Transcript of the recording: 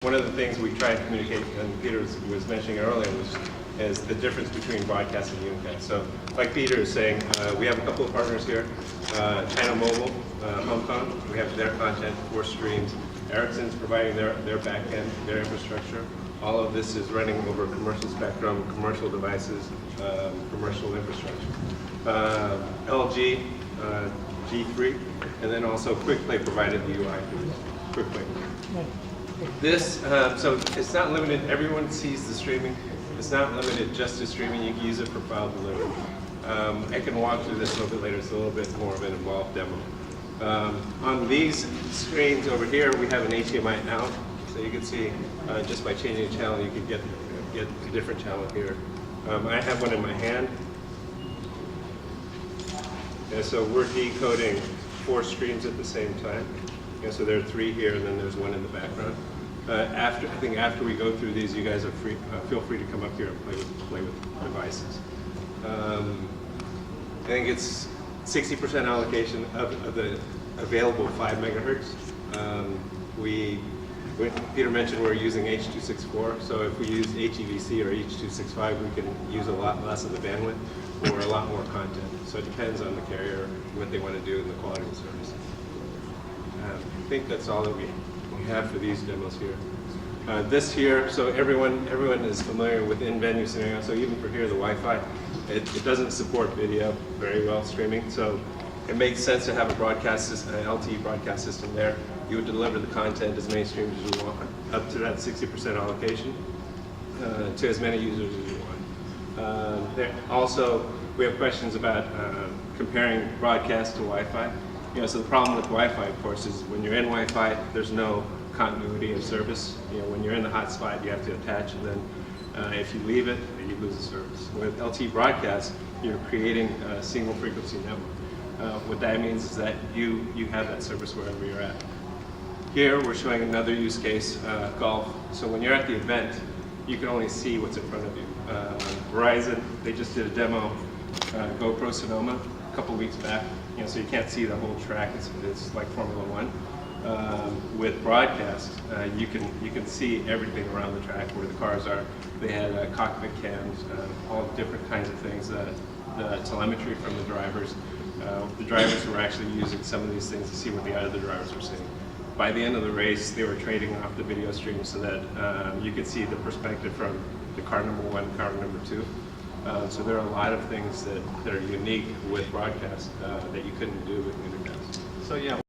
One of the things we try to communicate, and Peter was mentioning earlier, is the difference between broadcast and unicast. So, like Peter is saying, we have a couple of partners here. China Mobile, Hong Kong, we have their content for streams. Ericsson's providing their back end, their infrastructure. All of this is running over commercial spectrum, commercial devices, commercial infrastructure. LG, G3, and then also QuickPlay provided the UI for QuickPlay. This, so it's not limited, everyone sees the streaming. It's not limited just to streaming, you can use it for file delivery. I can walk through this a little bit later, it's a little bit more of an involved demo. On these screens over here, we have an HDMI out, so you can see just by changing the channel, you can get a different channel here. I have one in my hand. Yeah, so we're decoding 4 streams at the same time. Yeah, so there are 3 here, and then there's 1 in the background. I think after we go through these, you guys are free. Feel free to come up here and play with devices. I think it's 60% allocation of the available 5 megahertz. Peter mentioned we're using H.264, so if we use HEVC or H.265, we can use a lot less of the bandwidth or a lot more content. So it depends on the carrier, what they want to do, and the quality of service. I think that's all that we have for these demos here. This here, so everyone is familiar with in-venue scenario. So even for here, the Wi-Fi, it doesn't support video very well streaming. So it makes sense to have a broadcast system, an LTE broadcast system there. You would deliver the content as many streams as you want, up to that 60% allocation, to as many users as you want. Also, we have questions about comparing broadcast to Wi-Fi. You know, so the problem with Wi-Fi, of course, is when you're in Wi-Fi, there's no continuity of service. You know, when you're in the hotspot, you have to attach, and then if you leave it, you lose the service. With LTE broadcast, you're creating a single frequency network. What that means is that you have that service wherever you're at. Here, we're showing another use case, golf. So when you're at the event, you can only see what's in front of you. Verizon, they just did a demo, GoPro Sonoma, a couple weeks back. You know, so you can't see the whole track. It's like Formula One. With broadcast, you can see everything around the track where the cars are. They had cockpit cams, all different kinds of things. The telemetry from the drivers. The drivers were actually using some of these things to see what the other drivers were seeing. By the end of the race, they were trading off the video stream so that you could see the perspective from the car number 1, car number 2. So there are a lot of things that are unique with broadcast that you couldn't do with unicast. So yeah.